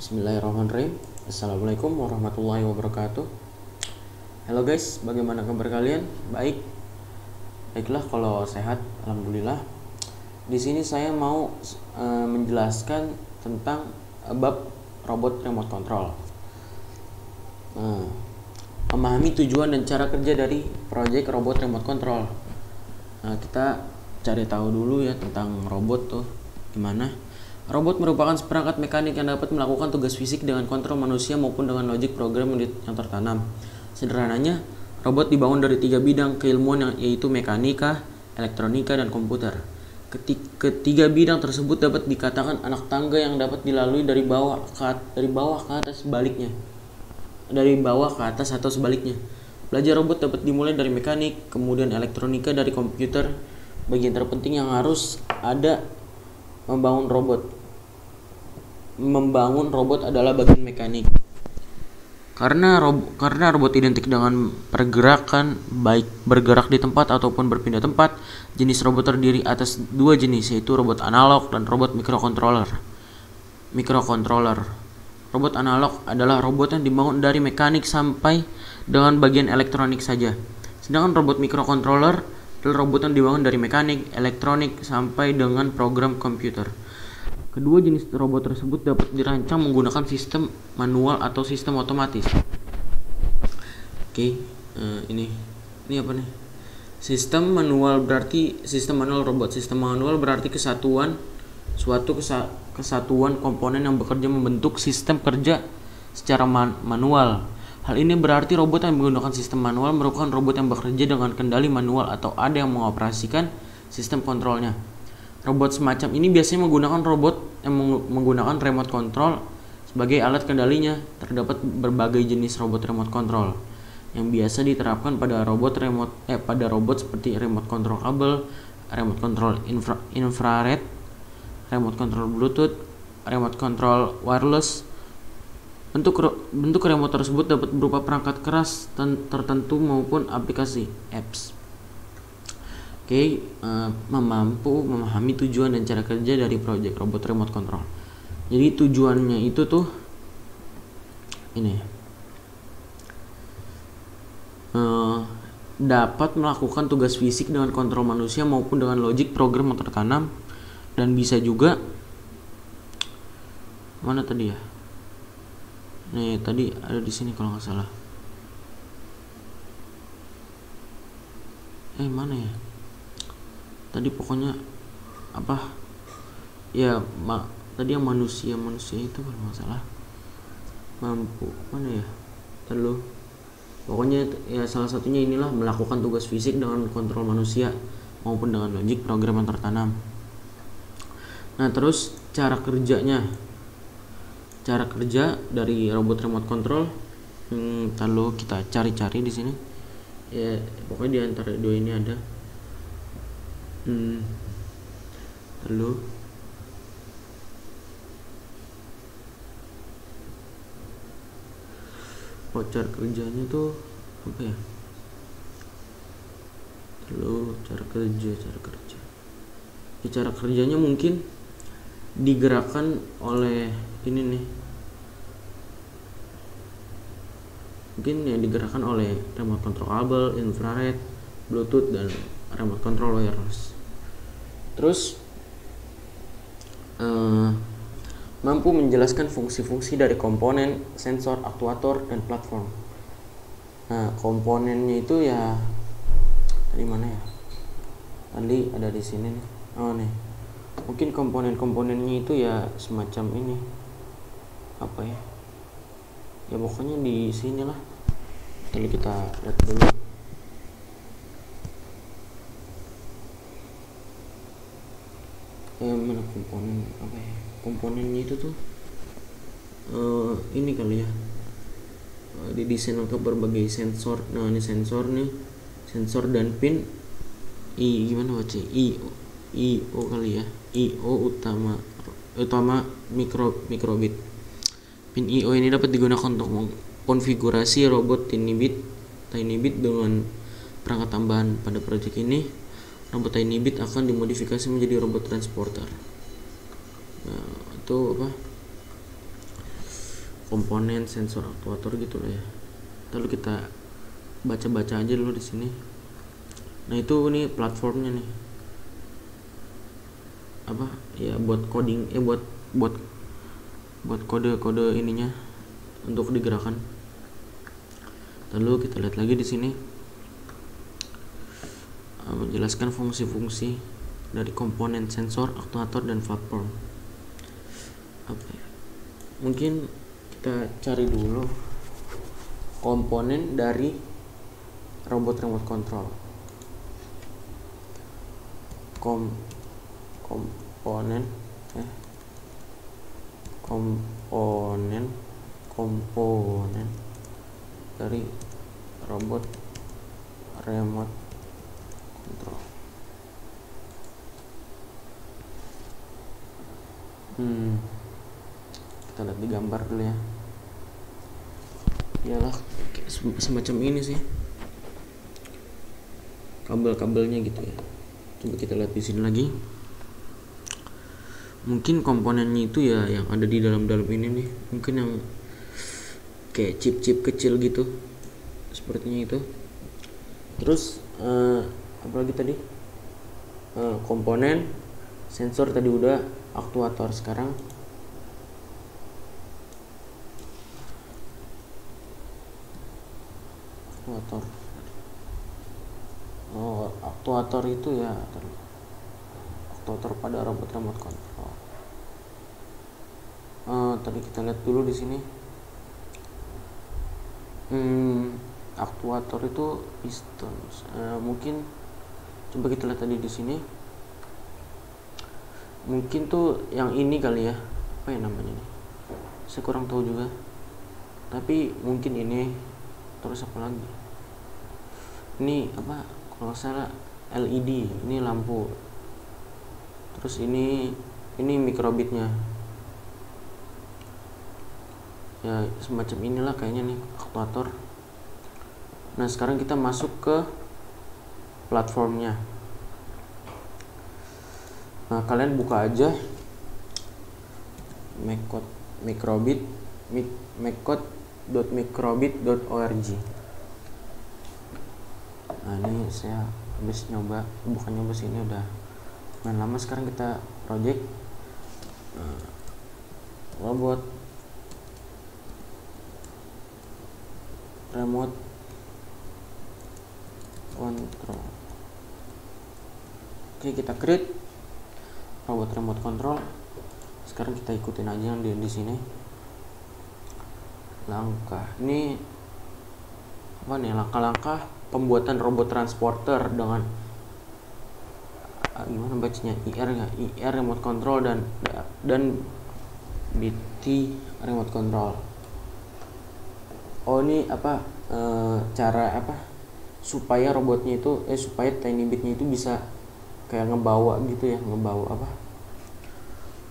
Bismillahirrahmanirrahim. Assalamualaikum warahmatullahi wabarakatuh. Halo guys, bagaimana kabar kalian? Baiklah kalau sehat, alhamdulillah. Di sini saya mau menjelaskan tentang bab robot remote control. Memahami tujuan dan cara kerja dari proyek robot remote control. Kita cari tahu dulu ya tentang robot tuh gimana. Robot merupakan seperangkat mekanik yang dapat melakukan tugas fisik dengan kontrol manusia maupun dengan logik program yang tertanam. Sederhananya, robot dibangun dari 3 bidang keilmuan yaitu mekanika, elektronika, dan komputer. Ketiga bidang tersebut dapat dikatakan anak tangga yang dapat dilalui dari bawah ke atas sebaliknya. Dari bawah ke atas atau sebaliknya. Belajar robot dapat dimulai dari mekanik, kemudian elektronika dari komputer. Bagian terpenting yang harus ada membangun robot adalah bagian mekanik. Karena robot identik dengan pergerakan, baik bergerak di tempat ataupun berpindah tempat. Jenis robot terdiri atas 2 jenis, yaitu robot analog dan robot mikrokontroler. Robot analog adalah robot yang dibangun dari mekanik sampai dengan bagian elektronik saja. Sedangkan robot mikrokontroler adalah robot yang dibangun dari mekanik, elektronik, sampai dengan program komputer. Kedua jenis robot tersebut dapat dirancang menggunakan sistem manual atau sistem otomatis. Ini apa nih? Sistem manual robot. Sistem manual berarti kesatuan komponen yang bekerja membentuk sistem kerja secara manual. Hal ini berarti robot yang menggunakan sistem manual merupakan robot yang bekerja dengan kendali manual atau ada yang mengoperasikan sistem kontrolnya. Robot semacam ini biasanya menggunakan menggunakan remote control sebagai alat kendalinya. Terdapat berbagai jenis robot remote control yang biasa diterapkan pada robot seperti remote control kabel, remote control infrared, remote control Bluetooth, remote control wireless. Bentuk remote tersebut dapat berupa perangkat keras tertentu maupun aplikasi apps. Memahami tujuan dan cara kerja dari proyek robot remote control. Jadi tujuannya itu tuh ini dapat melakukan tugas fisik dengan kontrol manusia maupun dengan logik program yang tertanam, dan bisa juga mana tadi ya? Nih tadi ada di sini kalau nggak salah. Mana ya? Tadi pokoknya apa? Ya tadi yang manusia itu kalau nggak salah. Mampu mana ya? Terlalu. Pokoknya ya salah satunya inilah melakukan tugas fisik dengan kontrol manusia maupun dengan logik program yang tertanam. Nah terus cara kerja dari robot remote control, lalu kita cari-cari di sini. Ya pokoknya di antara dua ini ada. Lalu cara kerjanya tuh apa ya? Lalu cara kerjanya mungkin digerakkan oleh ini nih, mungkin yang digerakkan oleh remote control kabel, infrared, Bluetooth, dan remote control wireless. Terus mampu menjelaskan fungsi-fungsi dari komponen, sensor, aktuator, dan platform. Nah komponennya itu ya tadi mana ya? Tadi ada di sini nih. Nih mungkin komponennya itu ya semacam ini apa ya pokoknya di sini lah. Lalu kita lihat dulu. Mana komponennya itu tuh ini kali ya, didesain untuk berbagai sensor. Nah ini sensor dan pin gimana baca IO kali ya, IO utama mikrobit. Pin IO ini dapat digunakan untuk mengkonfigurasi robot Tiny Bit dengan perangkat tambahan. Pada proyek ini, robot Tiny Bit akan dimodifikasi menjadi robot transporter. Nah, itu apa? komponen, sensor, aktuator gitu lah ya. Lalu kita baca-baca aja dulu di sini. Nah itu nih platformnya nih, apa ya, buat coding, buat kode-kode ininya untuk digerakkan. Lalu kita lihat lagi di sini, menjelaskan fungsi-fungsi dari komponen, sensor, aktuator, dan platform. Apa ya? Mungkin kita cari dulu komponen dari robot remote control. Komponen dari robot remote control. Kita lihat di gambar dulu ya. Iyalah semacam ini sih kabel-kabelnya gitu ya. Coba kita lihat di sini lagi. Mungkin komponennya itu ya yang ada di dalam ini nih, mungkin yang kayak chip-chip kecil gitu, sepertinya itu. Terus apalagi tadi, komponen, sensor tadi udah, aktuator sekarang. Aktuator itu ya aktuator pada robot remote control. Tadi kita lihat dulu di sini. Aktuator itu piston. Mungkin coba kita lihat tadi di sini. Mungkin tuh yang ini kali ya. Apa ya namanya nih? Saya kurang tahu juga. Tapi mungkin ini. Terus apa lagi? Ini apa? Kalau salah LED. Ini lampu. Terus ini mikrobitnya. Ya semacam inilah kayaknya nih aktuator. Nah sekarang kita masuk ke platformnya. Nah kalian buka aja mccode.microbit.org. Nah ini saya habis bukan nyoba sih, ini udah main lama. Sekarang kita project robot remote control. Oke, kita create robot remote control. Sekarang kita ikutin aja yang di sini. Ini apa nih, langkah-langkah pembuatan robot transporter dengan gimana bacanya, IR remote control dan BT remote control. Ini apa, cara apa supaya robotnya itu supaya Tiny Bit-nya itu bisa kayak ngebawa gitu ya,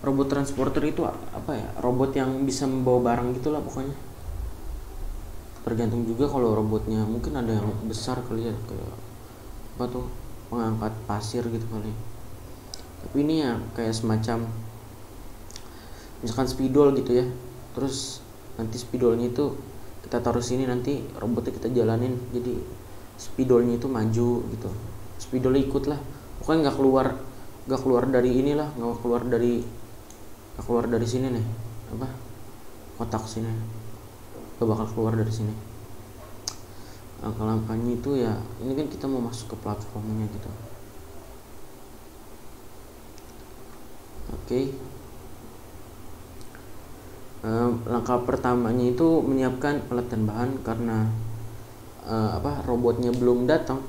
robot transporter itu apa ya, robot yang bisa membawa barang gitulah pokoknya. Tergantung juga kalau robotnya mungkin ada yang besar kali ya, kayak apa tuh, pengangkat pasir gitu kali. Tapi ini ya kayak semacam misalkan spidol gitu ya, terus nanti spidolnya itu kita taruh sini, nanti robotnya kita jalanin, jadi spidolnya itu maju gitu, spidolnya ikut lah pokoknya, nggak keluar dari inilah, nggak keluar dari sini nih, apa kotak sini, nggak bakal keluar dari sini. Langkah-langkahnya itu ya, ini kan kita mau masuk ke platformnya gitu. Oke. Langkah pertamanya itu menyiapkan alat dan bahan, karena robotnya belum datang,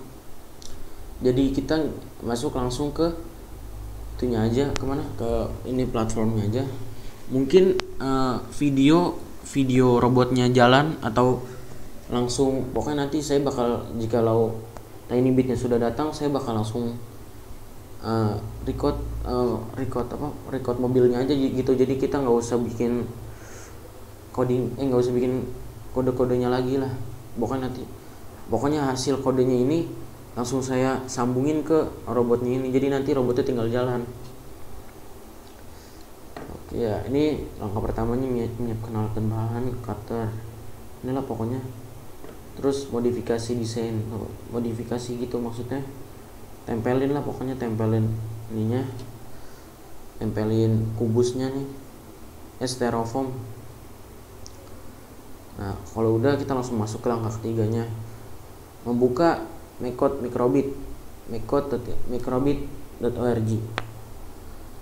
jadi kita masuk langsung ke itunya aja, kemana, ke ini platformnya aja. Mungkin video robotnya jalan, atau langsung pokoknya nanti saya bakal, jikalau Tiny Bit-nya sudah datang, saya bakal langsung record mobilnya aja gitu. Jadi kita nggak usah bikin coding, nggak usah bikin kode-kodenya lagi lah. Pokoknya hasil kodenya ini langsung saya sambungin ke robotnya ini. Jadi nanti robotnya tinggal jalan. Oke. Ya, ini langkah pertamanya menyiapkan alat dan bahan, cutter. Inilah pokoknya. Terus modifikasi desain, modifikasi gitu maksudnya. Tempelin lah pokoknya, tempelin ininya. Tempelin kubusnya nih. Styrofoam. Nah, kalau udah kita langsung masuk ke langkah ketiganya. Membuka Microbit microbit.org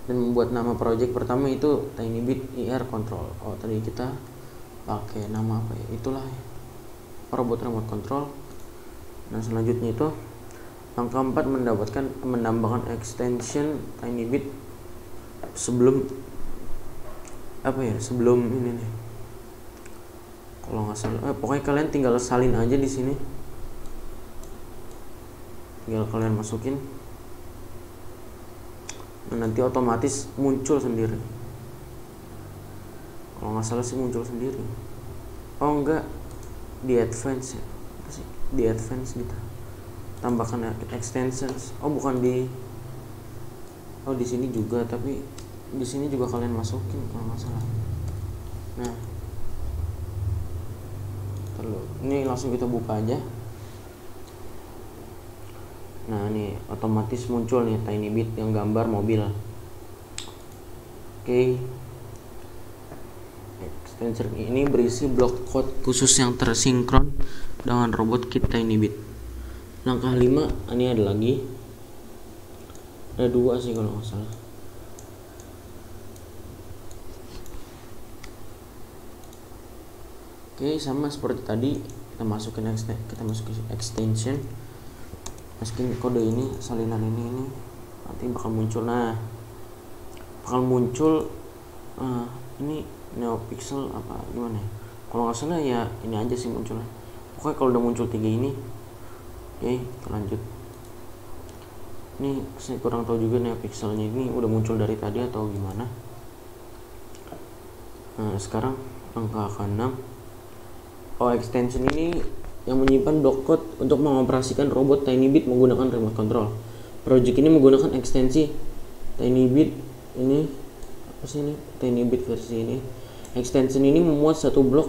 dan membuat nama project pertama itu TinyBit IR Control. Oh, tadi kita pakai nama apa ya? Itulah ya. Robot remote control. Nah, selanjutnya itu langkah 4 menambahkan extension TinyBit sebelum ini nih. Kalau nggak salah, pokoknya kalian tinggal salin aja di sini. Tinggal kalian masukin. Nah, nanti otomatis muncul sendiri. Kalau nggak salah sih muncul sendiri. Oh enggak, di advance ya. Di advance gitu. Tambahkan extensions. Oh bukan di. Oh di sini juga, tapi di sini juga kalian masukin kalau nggak salah. Nah, ini langsung kita buka aja. Nah, ini otomatis muncul nih TinyBit yang gambar mobil. Oke. Extension ini berisi blok code khusus yang tersinkron dengan robot kit TinyBit. Langkah 5, ini ada lagi. Ada 2 sih kalau nggak salah. Oke, sama seperti tadi kita masukin extension. Masukin kode ini, salinan ini nanti bakal muncul. Nah, bakal muncul ini NeoPixel apa gimana ya? Kalau nggak salah ya ini aja sih munculnya. Pokoknya kalau udah muncul 3 ini, oke, kita lanjut. Ini saya kurang tahu juga NeoPixelnya ini udah muncul dari tadi atau gimana. Nah, sekarang langkah ke-6. Extension ini yang menyimpan block code untuk mengoperasikan robot TinyBit menggunakan remote control. Project ini menggunakan ekstensi TinyBit ini apa sih ini? TinyBit versi ini. Extension ini memuat satu blok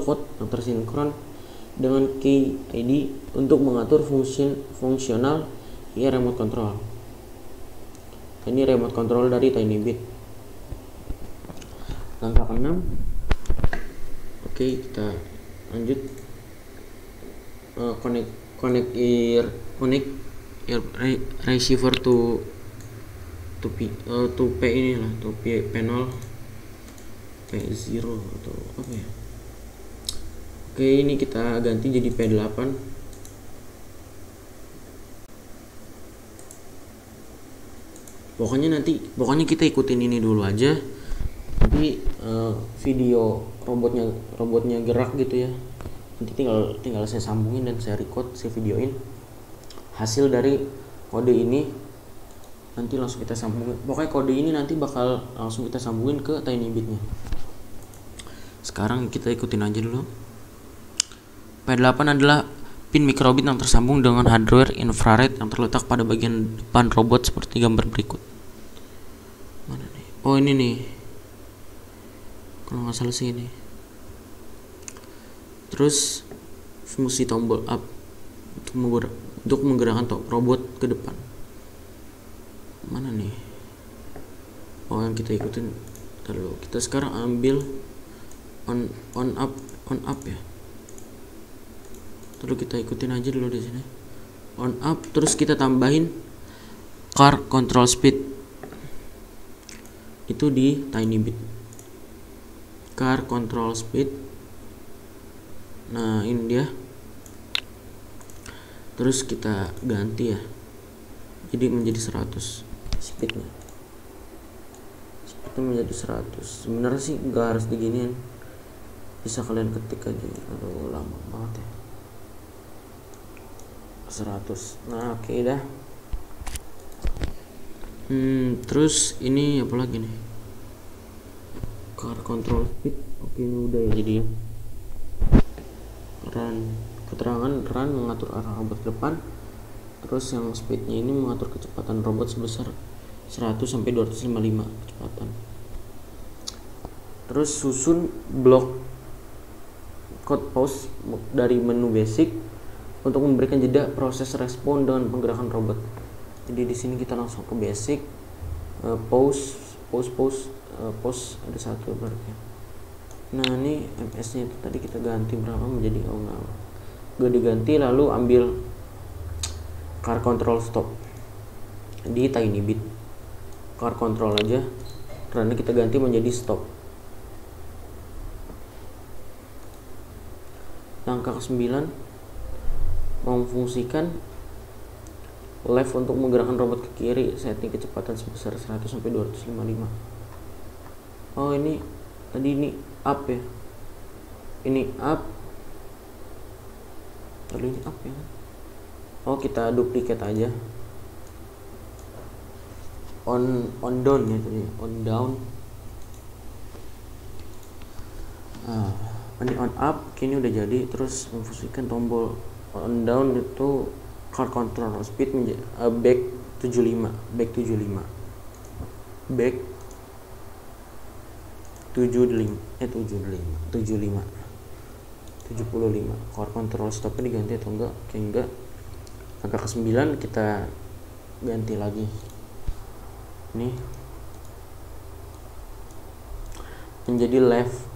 code yang tersinkron dengan key ID untuk mengatur fungsional remote control. Ini remote control dari TinyBit. Langkah ke-6. Oke, kita lanjut. Connect receiver to P ini lah, to P panel P0 atau apa ya. Oke, ini kita ganti jadi P8. Pokoknya kita ikutin ini dulu aja. Nanti video robotnya gerak gitu ya. Nanti tinggal saya sambungin dan saya record, saya videoin hasil dari kode ini. Nanti langsung kita sambungin. Pokoknya kode ini nanti bakal langsung kita sambungin ke TinyBit-nya. Sekarang kita ikutin aja dulu. P8 adalah pin mikrobit yang tersambung dengan hardware infrared yang terletak pada bagian depan robot seperti gambar berikut. Mana nih? Oh, ini nih. Kalau nggak salah sih ini. Terus fungsi tombol up untuk menggerakkan robot ke depan. Mana nih? Oh, yang kita ikutin. Lalu kita sekarang ambil on up ya. Terus kita ikutin aja dulu di sini. On up, terus kita tambahin car control speed. Itu di TinyBit. Car control speed. Nah, ini dia. Terus kita ganti ya. Jadi menjadi 100 speednya. Speednya menjadi 100. Sebenarnya sih nggak harus diginiin. Bisa kalian ketik aja. Aduh, lama banget ya. 100. Nah, oke dah. Terus ini apa lagi nih? Car control speed. Oke, ini udah ya jadi ya. Keterangan run mengatur arah robot ke depan. Terus yang speednya ini mengatur kecepatan robot sebesar 100 sampai 255 kecepatan. Terus susun blok code pause dari menu basic untuk memberikan jeda proses respon dengan pergerakan robot. Jadi di sini kita langsung ke basic, pause ada satu berarti. Nah ini ms nya itu tadi kita ganti berapa menjadi gak diganti, lalu ambil car control stop di tiny bit, car control aja karena kita ganti menjadi stop. Langkah ke-9, memfungsikan left untuk menggerakkan robot ke kiri, setting kecepatan sebesar 100 sampai 255. Oh ini tadi ini up ya, ini up, lalu ini up ya. Oh kita duplicate aja, on down ya tadi, on down. Ini on up, kini udah jadi. Terus memfungsikan tombol on down itu car control speed menjadi back 75 car control stopnya diganti atau enggak? Oke, enggak. Langkah ke-9 kita ganti lagi. Ini menjadi left.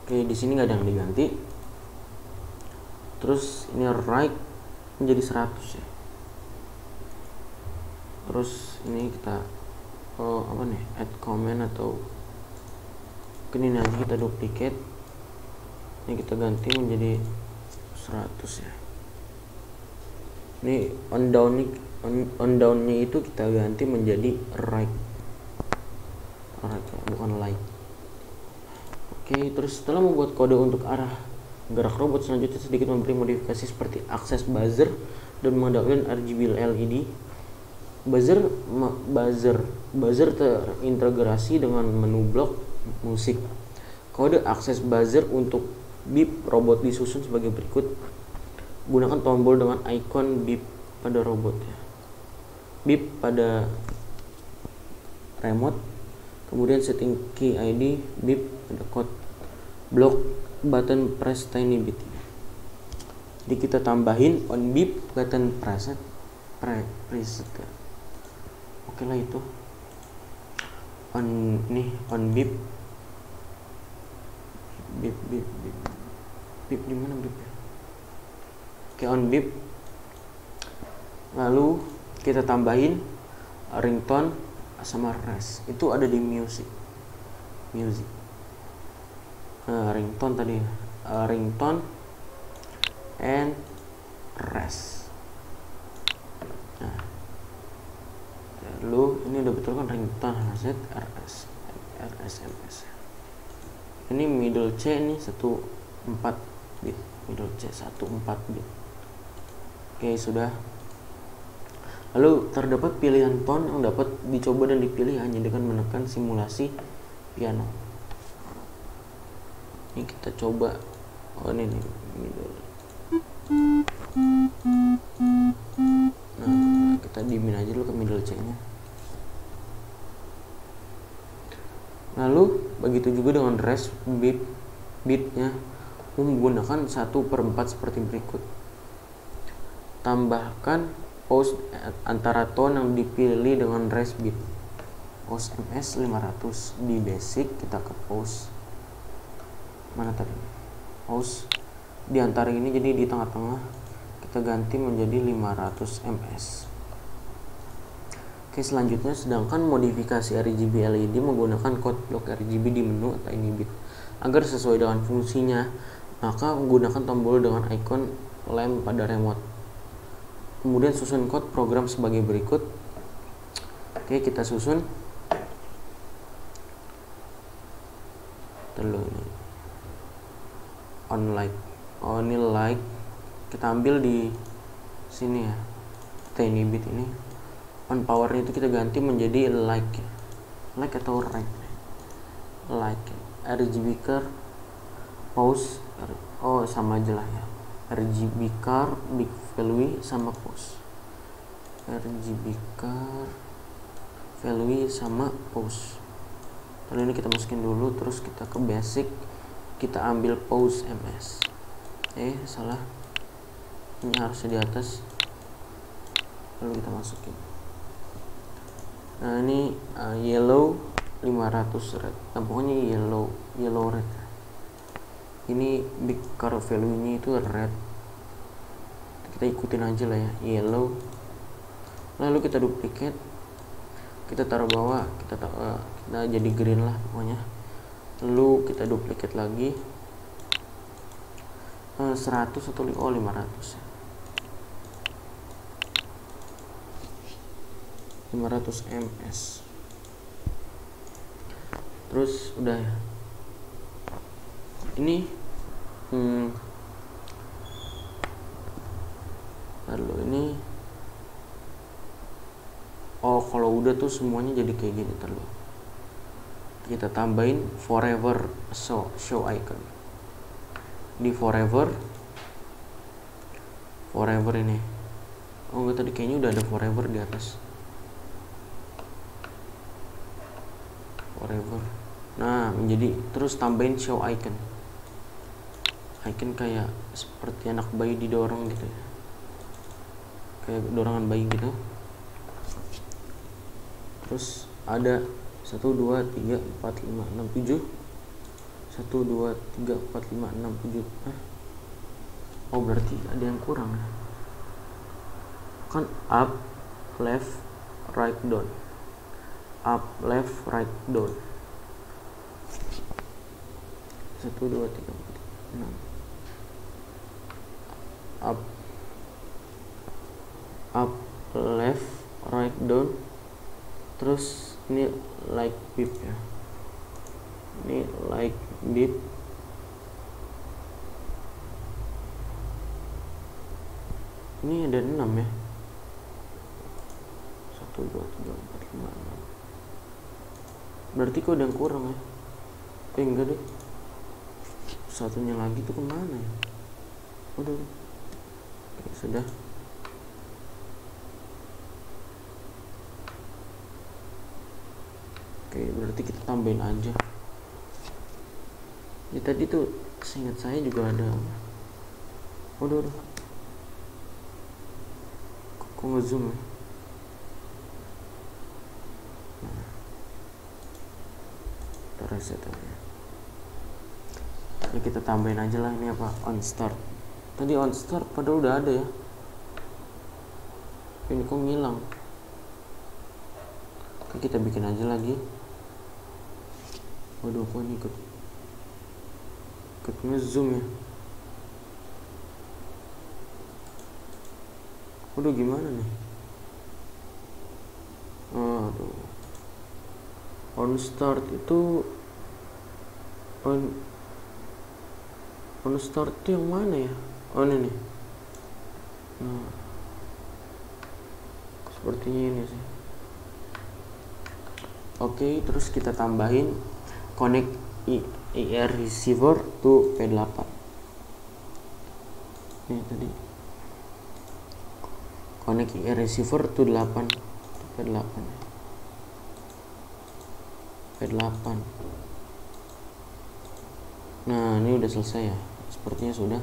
Oke, di sini nggak ada yang diganti. Terus ini right menjadi 100 ya. Terus ini kita apa nih, add comment atau ini aja kita duplicate. Ini kita ganti menjadi 100 ya. Ini on down-nya itu kita ganti menjadi right ya, bukan light. Oke, terus setelah membuat kode untuk arah gerak robot, selanjutnya sedikit memberi modifikasi seperti akses buzzer dan menggunakan RGB LED. Buzzer terintegrasi dengan menu blok musik. Kode akses buzzer untuk beep robot disusun sebagai berikut. Gunakan tombol dengan icon beep pada robot ya. Beep pada remote. Kemudian setting key ID, beep pada code block button press tiny bit. Jadi kita tambahin on beep button preset oke lah itu on beep di mana beep ya? Oke, on beep, lalu kita tambahin ringtone sama rest, itu ada di music. Ringtone tadi, ringtone and rest. Nah, lalu ini udah betul kan ringtone set RSMS. Ini middle C ini 14 bit, middle C 14 bit. Oke, sudah. Lalu terdapat pilihan tone yang dapat dicoba dan dipilih hanya dengan menekan simulasi piano. Ini kita coba. Oh ini nih middle. Nah, kita dimin aja dulu ke middle C nya. Lalu begitu juga dengan rest beatnya, menggunakan 1/4 seperti berikut. Tambahkan pause antara tone yang dipilih dengan rest beat. Pause MS 500 di basic, kita ke pause. Mana tadi? Pause di antara ini, jadi di tengah-tengah kita ganti menjadi 500 ms. Oke, selanjutnya sedangkan modifikasi RGB LED menggunakan code block RGB di menu atau ini bit. Agar sesuai dengan fungsinya, maka menggunakan tombol dengan icon lamp pada remote. Kemudian susun code program sebagai berikut. Oke, kita susun. Dulu ini on light. Oh, ini light. Kita ambil di sini ya. Tiny bit ini. On power itu kita ganti menjadi like atau right. Like RGB car pause. Oh, sama aja lah ya. RGB car big value sama pause. RGB car value sama pause. Kali ini kita masukin dulu, terus kita ke basic, kita ambil pause ms. Salah, ini harusnya di atas, lalu kita masukin. Nah ini yellow 500 red, nah pokoknya yellow red. Ini big car value nya itu red, kita ikutin aja lah ya, yellow. Lalu kita duplicate, kita taruh bawah, kita jadi green lah pokoknya. Lalu kita duplicate lagi 100 atau 500 ya. 500 ms. Terus udah ya. Ini lalu ini kalau udah tuh semuanya jadi kayak gini, terlalu kita tambahin forever show icon di forever ini. Enggak, tadi kayaknya udah ada forever di atas. Forever. Nah, menjadi terus tambahin show icon kayak seperti anak bayi didorong gitu ya, kayak dorongan bayi gitu. Terus ada 1 2 3 4 5 6 7 1 2 3 4 5 6 7. Berarti ada yang kurang ya, kan up left right down, up left right down. 1 2 3 4 5 6. Up left right down. Terus ini like beep ya, ini like beep. Ini ada 6 ya, 1 2 3 4 5 6. Berarti kok ada yang kurang ya. Enggak deh, satunya lagi tuh kemana ya? Oke, sudah. Oke, berarti kita tambahin aja. Ya tadi tuh seingat saya juga ada. Udah. Kok ngezoom ya? Nah, kita reset aja. Ya kita tambahin aja lah, ini apa? On start. Tadi on start padahal udah ada ya. Ini kok ngilang. Oke, kita bikin aja lagi. Waduh, kok ini ikut ngezoom ya. Waduh, gimana nih? Aduh. On start itu on start itu yang mana ya? Ini nih. Nah, sepertinya ini sih. Oke, terus kita tambahin connect IR receiver to P8. Ini tadi connect IR receiver to P8. Nah, ini udah selesai ya, sepertinya sudah.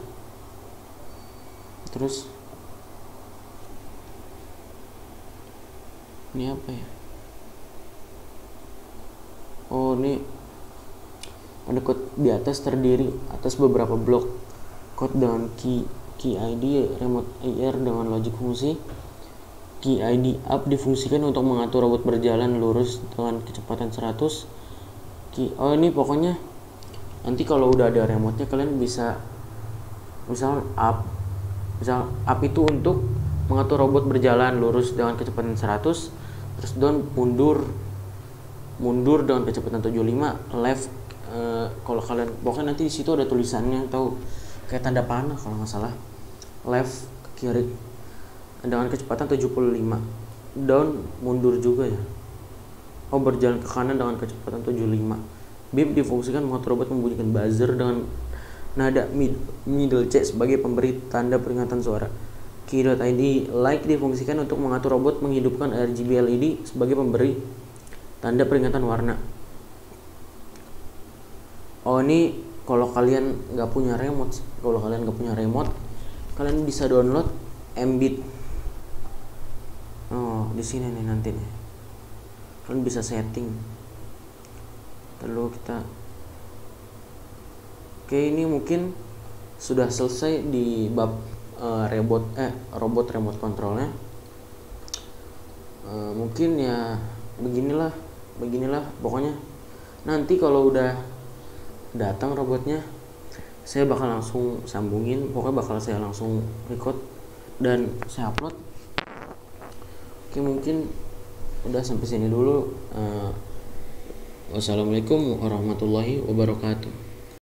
Terus ini apa ya? Ini ada code di atas, terdiri atas beberapa blok code dengan key ID remote IR dengan logic fungsi. Key ID up difungsikan untuk mengatur robot berjalan lurus dengan kecepatan 100. Ini pokoknya nanti kalau udah ada remote-nya kalian bisa misal up itu untuk mengatur robot berjalan lurus dengan kecepatan 100, terus down mundur dengan kecepatan 75, left kalau kalian pokoknya nanti di situ ada tulisannya, tahu kayak tanda panah kalau nggak salah, left ke kiri dengan kecepatan 75, down mundur juga ya, berjalan ke kanan dengan kecepatan 75. Beep difungsikan mengatur robot membunyikan buzzer dengan nada middle C sebagai pemberi tanda peringatan suara. Key.id like difungsikan untuk mengatur robot menghidupkan RGB LED sebagai pemberi tanda peringatan warna. Oh ini kalau kalian nggak punya remote, kalian bisa download Mbit. Oh di sini nih nanti nih, kalian bisa setting. Lalu kita, oke ini mungkin sudah selesai di bab robot remote controlnya. Mungkin ya beginilah pokoknya. Nanti kalau udah datang robotnya, saya bakal langsung sambungin, pokoknya bakal saya langsung record dan saya upload. Oke mungkin udah sampai sini dulu. Wassalamualaikum warahmatullahi wabarakatuh.